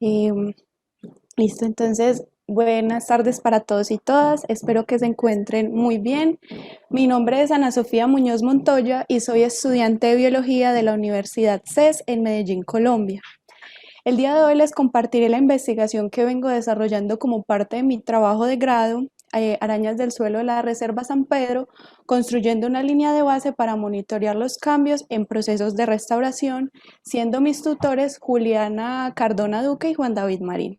Em, Listo, entonces, buenas tardes para todos y todas. Espero que se encuentren muy bien. Mi nombre es Ana Sofía Muñoz Montoya y soy estudiante de biología de la Universidad CES en Medellín, Colombia. El día de hoy les compartiré la investigación que vengo desarrollando como parte de mi trabajo de grado, Arañas del suelo de la Reserva San Pedro, construyendo una línea de base para monitorear los cambios en procesos de restauración, siendo mis tutores Juliana Cardona Duque y Juan David Marín.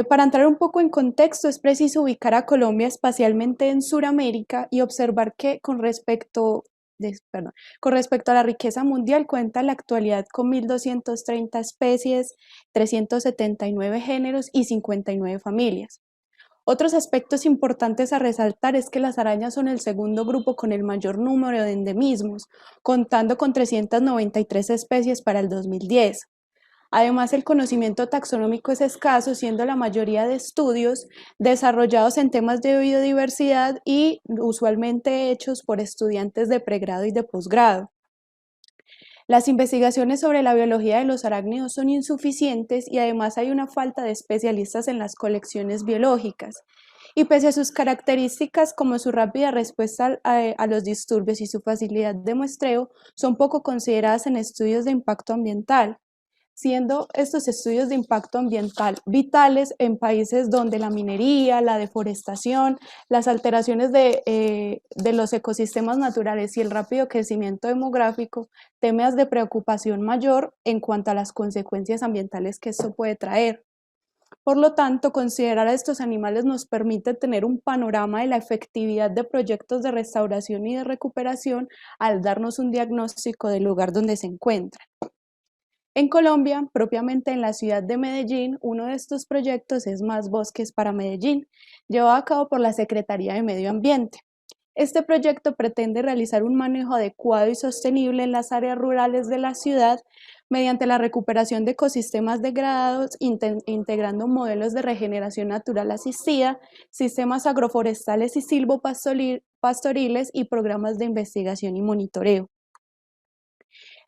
Para entrar un poco en contexto, es preciso ubicar a Colombia espacialmente en Sudamérica y observar que con respecto a la riqueza mundial cuenta en la actualidad con 1.230 especies, 379 géneros y 59 familias. Otros aspectos importantes a resaltar es que las arañas son el segundo grupo con el mayor número de endemismos, contando con 393 especies para el 2010. Además, el conocimiento taxonómico es escaso, siendo la mayoría de estudios desarrollados en temas de biodiversidad y usualmente hechos por estudiantes de pregrado y de posgrado. Las investigaciones sobre la biología de los arácnidos son insuficientes y además hay una falta de especialistas en las colecciones biológicas. Y pese a sus características como su rápida respuesta a los disturbios y su facilidad de muestreo, son poco consideradas en estudios de impacto ambiental, siendo estos estudios de impacto ambiental vitales en países donde la minería, la deforestación, las alteraciones de los ecosistemas naturales y el rápido crecimiento demográfico, temas de preocupación mayor en cuanto a las consecuencias ambientales que esto puede traer. Por lo tanto, considerar a estos animales nos permite tener un panorama de la efectividad de proyectos de restauración y de recuperación al darnos un diagnóstico del lugar donde se encuentran. En Colombia, propiamente en la ciudad de Medellín, uno de estos proyectos es Más Bosques para Medellín, llevado a cabo por la Secretaría de Medio Ambiente. Este proyecto pretende realizar un manejo adecuado y sostenible en las áreas rurales de la ciudad mediante la recuperación de ecosistemas degradados, integrando modelos de regeneración natural asistida, sistemas agroforestales y silvopastoriles y programas de investigación y monitoreo.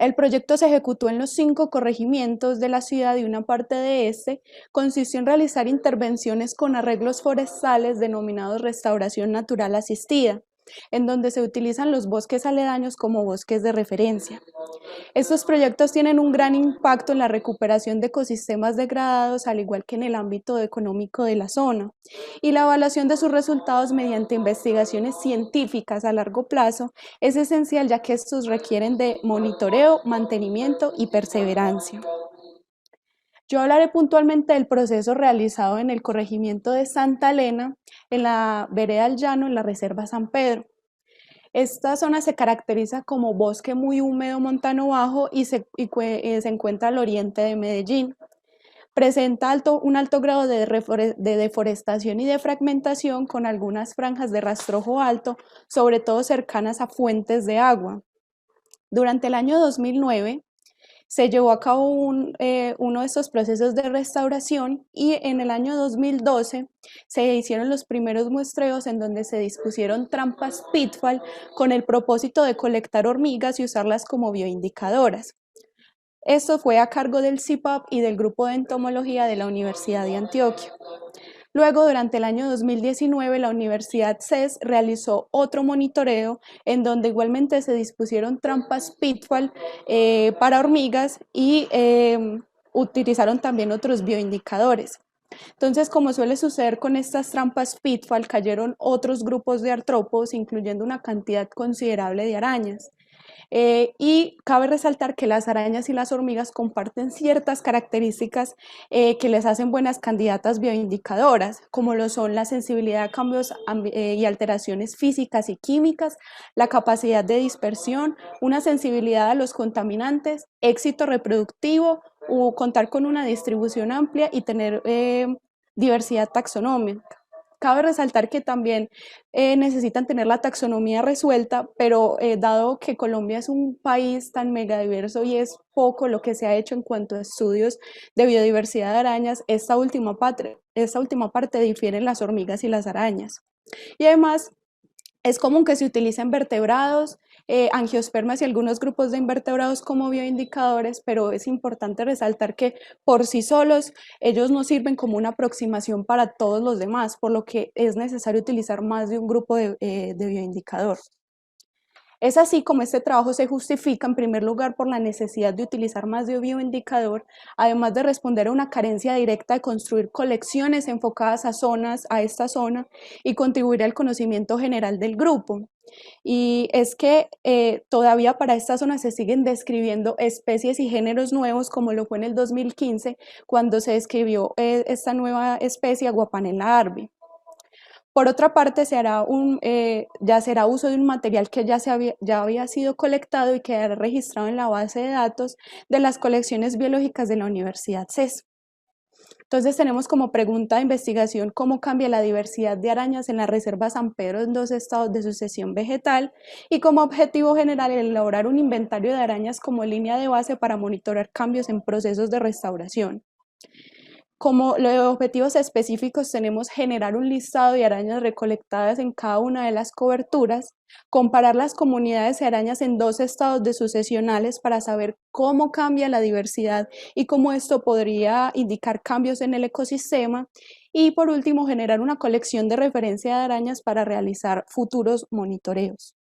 El proyecto se ejecutó en los 5 corregimientos de la ciudad y una parte de este consistió en realizar intervenciones con arreglos forestales denominados restauración natural asistida, en donde se utilizan los bosques aledaños como bosques de referencia. Estos proyectos tienen un gran impacto en la recuperación de ecosistemas degradados, al igual que en el ámbito económico de la zona, y la evaluación de sus resultados mediante investigaciones científicas a largo plazo es esencial, ya que estos requieren de monitoreo, mantenimiento y perseverancia. Yo hablaré puntualmente del proceso realizado en el corregimiento de Santa Elena, en la vereda del Llano, en la Reserva San Pedro. Esta zona se caracteriza como bosque muy húmedo montano bajo y se encuentra al oriente de Medellín. Presenta un alto grado de deforestación y de fragmentación con algunas franjas de rastrojo alto, sobre todo cercanas a fuentes de agua. Durante el año 2009 se llevó a cabo uno de estos procesos de restauración y en el año 2012 se hicieron los primeros muestreos en donde se dispusieron trampas Pitfall con el propósito de colectar hormigas y usarlas como bioindicadoras. Esto fue a cargo del CIPAP y del Grupo de Entomología de la Universidad de Antioquia. Luego, durante el año 2019, la Universidad CES realizó otro monitoreo en donde igualmente se dispusieron trampas Pitfall para hormigas y utilizaron también otros bioindicadores. Entonces, como suele suceder con estas trampas Pitfall, cayeron otros grupos de artrópodos, incluyendo una cantidad considerable de arañas. Y cabe resaltar que las arañas y las hormigas comparten ciertas características que les hacen buenas candidatas bioindicadoras, como lo son la sensibilidad a cambios y alteraciones físicas y químicas, la capacidad de dispersión, una sensibilidad a los contaminantes, éxito reproductivo, o contar con una distribución amplia y tener diversidad taxonómica. Cabe resaltar que también necesitan tener la taxonomía resuelta, pero dado que Colombia es un país tan megadiverso y es poco lo que se ha hecho en cuanto a estudios de biodiversidad de arañas, esta última parte difiere en las hormigas y las arañas. Y además, es común que se utilicen vertebrados angiospermas y algunos grupos de invertebrados como bioindicadores, pero es importante resaltar que por sí solos ellos no sirven como una aproximación para todos los demás, por lo que es necesario utilizar más de un grupo de bioindicador. Es así como este trabajo se justifica en primer lugar por la necesidad de utilizar más de un bioindicador, además de responder a una carencia directa de construir colecciones enfocadas a zonas, a esta zona, y contribuir al conocimiento general del grupo. Y es que todavía para esta zona se siguen describiendo especies y géneros nuevos, como lo fue en el 2015, cuando se describió esta nueva especie, Aguapanela arbi. Por otra parte, ya será uso de un material que ya había sido colectado y quedará registrado en la base de datos de las colecciones biológicas de la Universidad CES. Entonces tenemos como pregunta de investigación cómo cambia la diversidad de arañas en la Reserva San Pedro en 2 estados de sucesión vegetal, y como objetivo general elaborar un inventario de arañas como línea de base para monitorear cambios en procesos de restauración. Como los objetivos específicos tenemos generar un listado de arañas recolectadas en cada una de las coberturas, comparar las comunidades de arañas en 2 estados de sucesionales para saber cómo cambia la diversidad y cómo esto podría indicar cambios en el ecosistema, y por último generar una colección de referencia de arañas para realizar futuros monitoreos.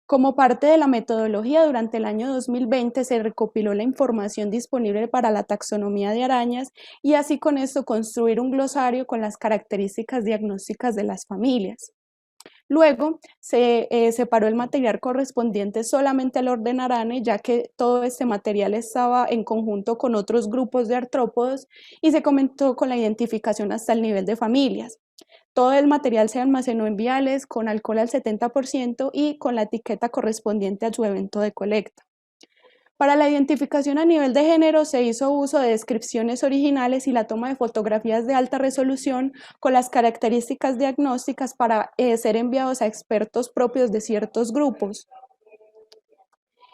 Como parte de la metodología, durante el año 2020 se recopiló la información disponible para la taxonomía de arañas y así con esto construir un glosario con las características diagnósticas de las familias. Luego se separó el material correspondiente solamente al orden Arane, ya que todo este material estaba en conjunto con otros grupos de artrópodos, y se comenzó con la identificación hasta el nivel de familias. Todo el material se almacenó en viales con alcohol al 70% y con la etiqueta correspondiente a su evento de colecta. Para la identificación a nivel de género se hizo uso de descripciones originales y la toma de fotografías de alta resolución con las características diagnósticas para ser enviados a expertos propios de ciertos grupos.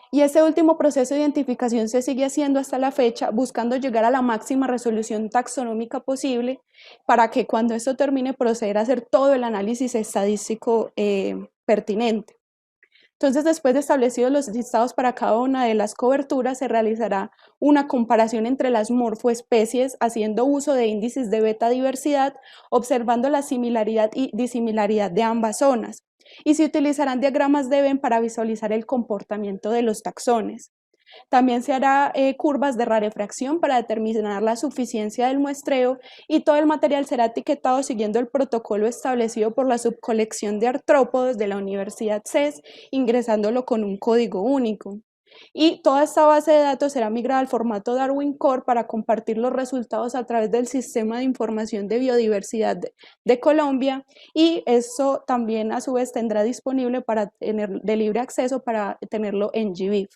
Y ese último proceso de identificación se sigue haciendo hasta la fecha, buscando llegar a la máxima resolución taxonómica posible para que cuando esto termine proceder a hacer todo el análisis estadístico pertinente. Entonces, después de establecidos los listados para cada una de las coberturas, se realizará una comparación entre las morfoespecies haciendo uso de índices de beta diversidad, observando la similaridad y disimilaridad de ambas zonas, y se utilizarán diagramas de Venn para visualizar el comportamiento de los taxones. También se hará curvas de rarefacción para determinar la suficiencia del muestreo, y todo el material será etiquetado siguiendo el protocolo establecido por la subcolección de artrópodos de la Universidad CES, ingresándolo con un código único. Y toda esta base de datos será migrada al formato Darwin Core para compartir los resultados a través del Sistema de Información de Biodiversidad de Colombia, y eso también a su vez tendrá disponible para tener de libre acceso para tenerlo en GBIF.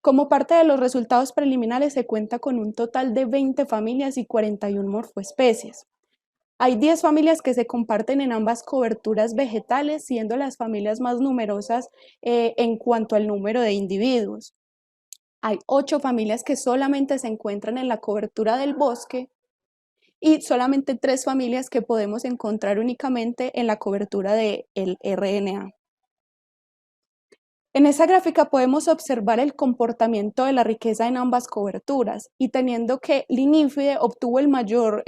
Como parte de los resultados preliminares se cuenta con un total de 20 familias y 41 morfoespecies. Hay 10 familias que se comparten en ambas coberturas vegetales, siendo las familias más numerosas en cuanto al número de individuos. Hay 8 familias que solamente se encuentran en la cobertura del bosque y solamente 3 familias que podemos encontrar únicamente en la cobertura del RNA. En esa gráfica podemos observar el comportamiento de la riqueza en ambas coberturas, y teniendo que Linífide obtuvo el mayor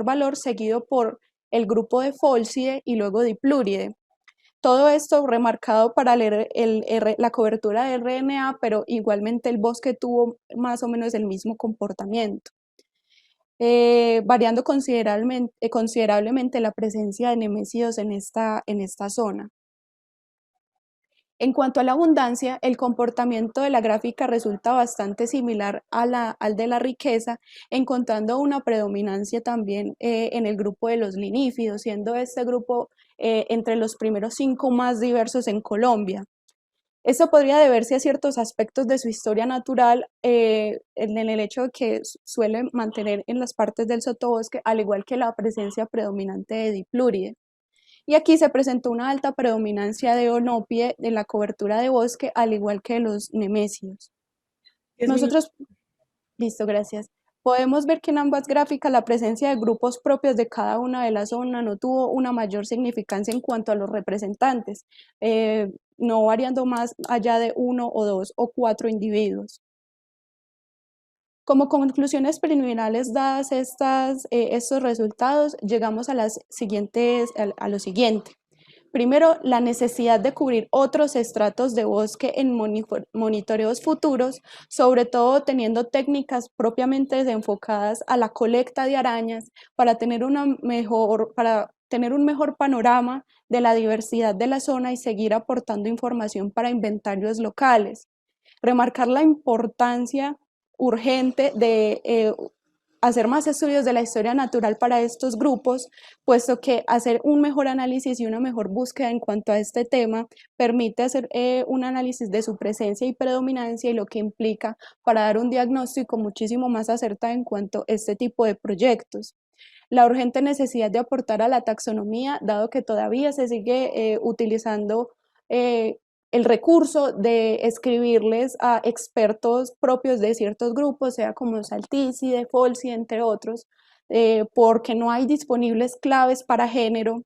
valor, seguido por el grupo de Folside y luego Dipluride. Todo esto remarcado para la cobertura de RNA, pero igualmente el bosque tuvo más o menos el mismo comportamiento, variando considerablemente la presencia de nemesidos en esta zona. En cuanto a la abundancia, el comportamiento de la gráfica resulta bastante similar al de la riqueza, encontrando una predominancia también en el grupo de los linífidos, siendo este grupo entre los primeros 5 más diversos en Colombia. Esto podría deberse a ciertos aspectos de su historia natural, en el hecho de que suelen mantener en las partes del sotobosque, al igual que la presencia predominante de Dipluride. Y aquí se presentó una alta predominancia de Onopie en la cobertura de bosque, al igual que los nemesios. Nosotros, listo, gracias. Podemos ver que en ambas gráficas la presencia de grupos propios de cada una de las zonas no tuvo una mayor significancia en cuanto a los representantes, no variando más allá de 1 o 2 o 4 individuos. Como conclusiones preliminares dadas estos resultados, llegamos a lo siguiente. Primero, la necesidad de cubrir otros estratos de bosque en monitoreos futuros, sobre todo teniendo técnicas propiamente enfocadas a la colecta de arañas para tener un mejor panorama de la diversidad de la zona y seguir aportando información para inventarios locales. Remarcar la importancia urgente de hacer más estudios de la historia natural para estos grupos, puesto que hacer un mejor análisis y una mejor búsqueda en cuanto a este tema permite hacer un análisis de su presencia y predominancia y lo que implica para dar un diagnóstico muchísimo más acertado en cuanto a este tipo de proyectos. La urgente necesidad de aportar a la taxonomía, dado que todavía se sigue utilizando el recurso de escribirles a expertos propios de ciertos grupos, sea como Saltici, de Folsi, entre otros, porque no hay disponibles claves para género,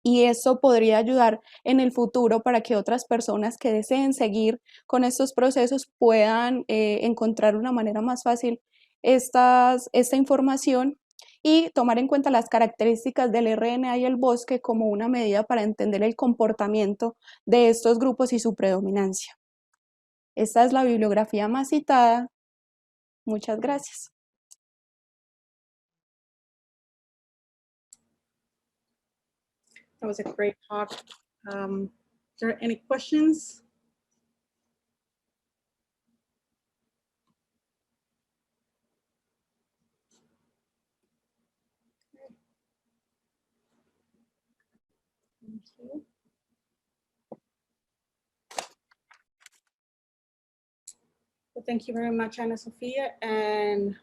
y eso podría ayudar en el futuro para que otras personas que deseen seguir con estos procesos puedan encontrar una manera más fácil esta información y tomar en cuenta las características del RNA y el bosque como una medida para entender el comportamiento de estos grupos y su predominancia. Esta es la bibliografía más citada. Muchas gracias. That was a great talk. Is there any questions? Thank you. Well, thank you very much, Ana Sofia. And